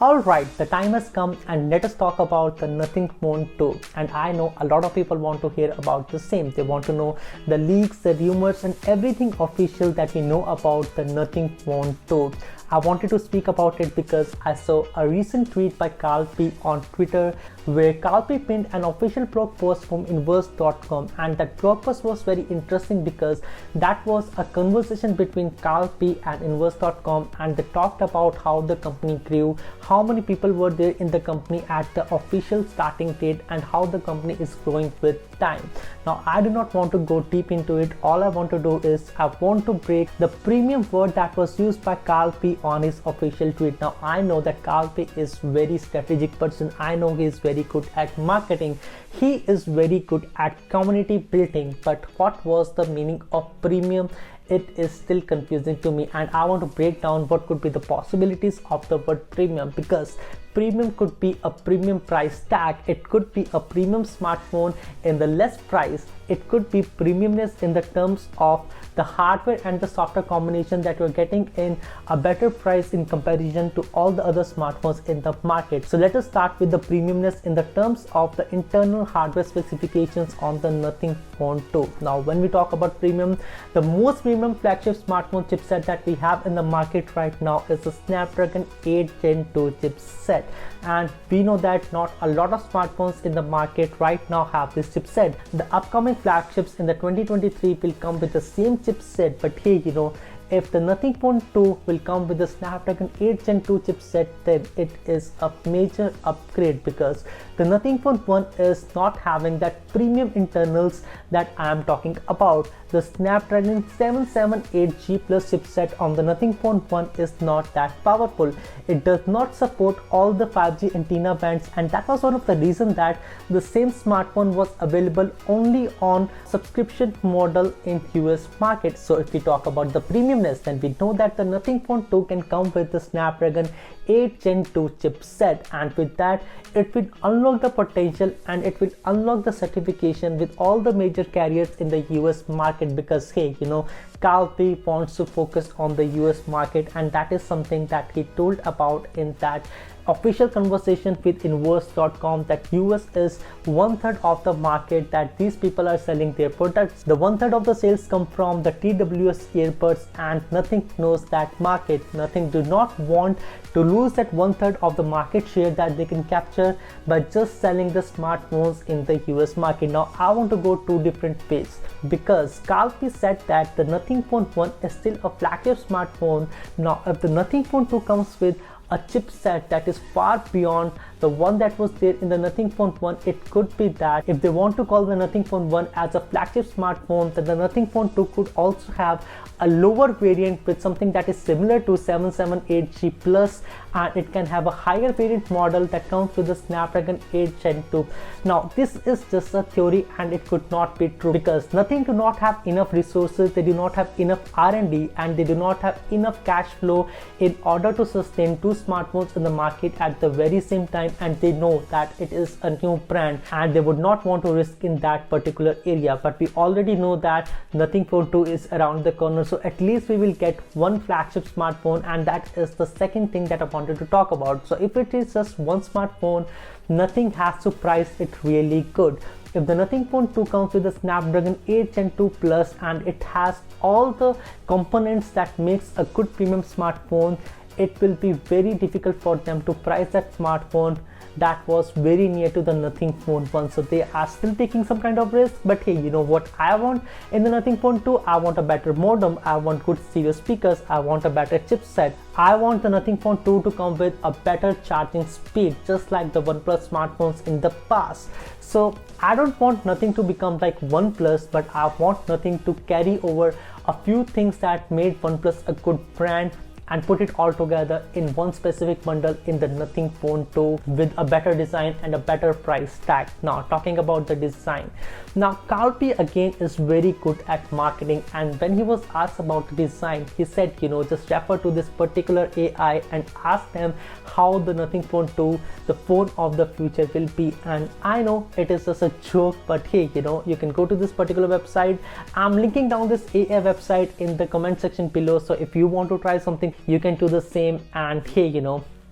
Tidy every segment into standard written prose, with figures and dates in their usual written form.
Alright, the time has come and let us talk about the Nothing Phone 2. And I know a lot of people want to hear about the same. They want to know the leaks, the rumors and everything official that we know about the Nothing Phone 2. I wanted to speak about it because I saw a recent tweet by Carl P on Twitter where Carl P pinned an official blog post from Inverse.com, and that blog post was very interesting because that was a conversation between Carl P and Inverse.com, and they talked about how the company grew, how many people were there in the company at the official starting date, and how the company is growing with time. Now I do not want to go deep into it. All I want to do is I want to break the premium word that was used by Carl P on his official tweet. Now I know that Carl P is very strategic person. I know he is very good at marketing. He is very good at community building. But what was the meaning of premium? It is still confusing to me, and I want to break down what could be the possibilities of the word premium, because premium could be a premium price tag, it could be a premium smartphone in the less price, it could be premiumness in the terms of the hardware and the software combination that you're getting in a better price in comparison to all the other smartphones in the market. So let us start with the premiumness in the terms of the internal hardware specifications on the Nothing Phone 2. Now when we talk about premium, the most premium flagship smartphone chipset that we have in the market right now is the Snapdragon 8 Gen 2 chipset, and we know that not a lot of smartphones in the market right now have this chipset. The upcoming flagships in the 2023 will come with the same chipset, but hey, if the Nothing Phone 2 will come with the Snapdragon 8 Gen 2 chipset, then it is a major upgrade, because the Nothing Phone 1 is not having that premium internals that I am talking about. The Snapdragon 778G Plus chipset on the Nothing Phone 1 is not that powerful. It does not support all the 5G antenna bands, and that was one of the reasons that the same smartphone was available only on subscription model in US market. So if we talk about the premiumness, then we know that the Nothing Phone 2 can come with the Snapdragon 8 Gen 2 chipset, and with that it will unlock the potential and it will unlock the certification with all the major carriers in the US market, because hey, Carl P wants to focus on the US market, and that is something that he told about in that official conversation with Inverse.com, that US is 1/3 of the market that these people are selling their products. The 1/3 of the sales come from the TWS earbuds, and Nothing knows that market. Nothing do not want to lose that 1/3 of the market share that they can capture by just selling the smartphones in the US market. Now I want to go two different ways, because Carl P said that the Nothing Phone 1 is still a flagship smartphone. Now if the Nothing Phone 2 comes with a chipset that is far beyond the one that was there in the Nothing Phone 1, it could be that if they want to call the Nothing Phone 1 as a flagship smartphone, then the Nothing Phone 2 could also have a lower variant with something that is similar to 778G Plus, and it can have a higher variant model that comes with the Snapdragon 8 Gen 2. Now this is just a theory and it could not be true, because Nothing do not have enough resources, they do not have enough R&D, and they do not have enough cash flow in order to sustain two smartphones in the market at the very same time, and they know that it is a new brand and they would not want to risk in that particular area. But we already know that Nothing Phone 2 is around the corner, so at least we will get one flagship smartphone, and that is the second thing that I wanted to talk about. So if it is just one smartphone, Nothing has to price it really good. If the Nothing Phone 2 comes with the Snapdragon 8 Gen 2 Plus and it has all the components that makes a good premium smartphone, it will be very difficult for them to price that smartphone that was very near to the Nothing Phone 1. So they are still taking some kind of risk. But hey, you know what I want in the Nothing Phone 2? I want a better modem, I want good stereo speakers, I want a better chipset. I want the Nothing Phone 2 to come with a better charging speed, just like the OnePlus smartphones in the past. So I don't want Nothing to become like OnePlus, but I want Nothing to carry over a few things that made OnePlus a good brand and put it all together in one specific bundle in the Nothing Phone 2 with a better design and a better price tag. Now talking about the design, now Carl P again is very good at marketing, and when he was asked about the design, he said, just refer to this particular AI and ask them how the Nothing Phone 2, the phone of the future, will be. And I know it is just a joke, but hey, you can go to this particular website. I'm linking down this AI website in the comment section below, so if you want to try something, you can do the same. And hey,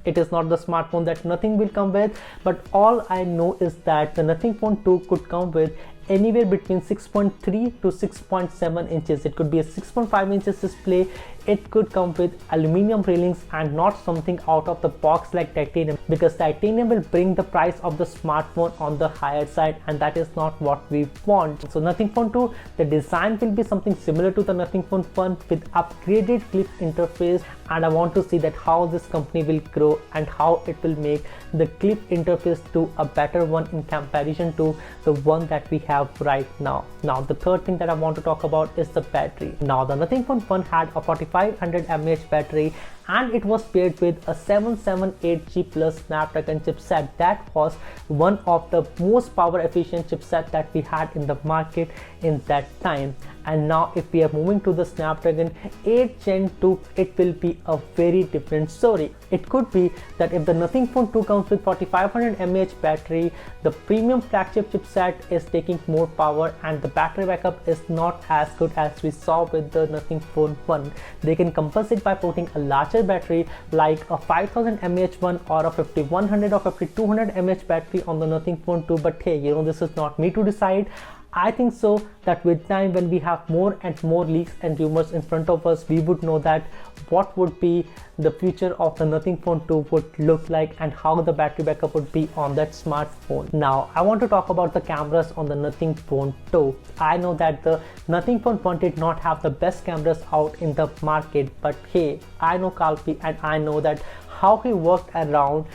It is not the smartphone that nothing will come with, but all I know is that the Nothing Phone 2 could come with anywhere between 6.3 to 6.7 inches. It could be a 6.5 inches display. It could come with aluminum railings and not something out of the box like titanium, because titanium will bring the price of the smartphone on the higher side, and that is not what we want. So Nothing Phone 2, the design will be something similar to the Nothing Phone 1 with upgraded clip interface, and I want to see that how this company will grow and how it will make the clip interface to a better one in comparison to the one that we have right now. Now the third thing that I want to talk about is the battery. Now the Nothing Phone 1 had a 4500 mAh battery, and it was paired with a 778G Plus Snapdragon chipset. That was one of the most power efficient chipset that we had in the market in that time. And now if we are moving to the Snapdragon 8 Gen 2, it will be a very different story. It could be that if the Nothing Phone 2 comes with 4500 mAh battery, the premium flagship chipset is taking more power and the battery backup is not as good as we saw with the Nothing Phone 1. They can compensate by putting a larger battery like a 5000 mAh one or a 5100 or 5200 mAh battery on the Nothing Phone 2, but hey, this is not me to decide. I think so that with time, when we have more and more leaks and rumors in front of us, we would know that what would be the future of the Nothing Phone 2 would look like and how the battery backup would be on that smartphone. Now I want to talk about the cameras on the Nothing Phone 2. I know that the Nothing Phone 1 did not have the best cameras out in the market, but hey, I know Kalpi and I know that how he worked around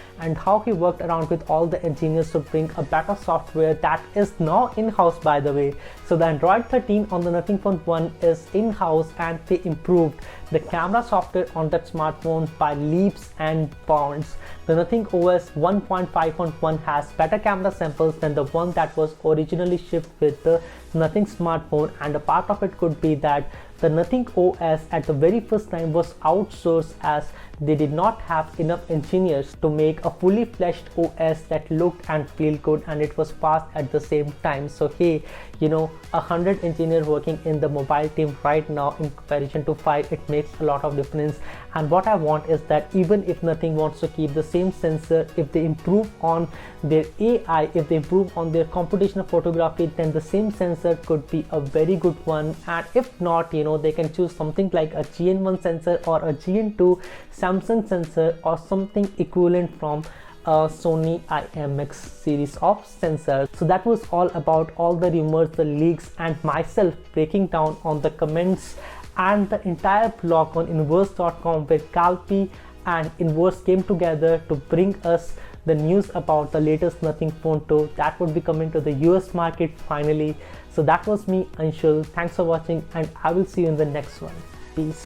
with all the engineers to bring a better software that is now in-house, by the way. So the Android 13 on the Nothing Phone 1 is in-house, and they improved the camera software on that smartphone by leaps and bounds. The Nothing OS 1.5.1 has better camera samples than the one that was originally shipped with the Nothing smartphone, and a part of it could be that the Nothing OS at the very first time was outsourced, as they did not have enough engineers to make a fully fleshed OS that looked and felt good and it was fast at the same time. So hey, 100 engineers working in the mobile team right now in comparison to 5, it makes a lot of difference. And what I want is that even if Nothing wants to keep the same sensor, if they improve on their AI, if they improve on their computational photography, then the same sensor could be a very good one. And if not, they can choose something like a GN1 sensor or a GN2 Samsung sensor or something equivalent from a Sony IMX series of sensors. So that was all about all the rumors, the leaks, and myself breaking down on the comments and the entire blog on inverse.com, where Kalpi and Inverse came together to bring us the news about the latest Nothing Phone 2 that would be coming to the US market finally. So that was me, Anshul. Thanks for watching, and I will see you in the next one. Peace.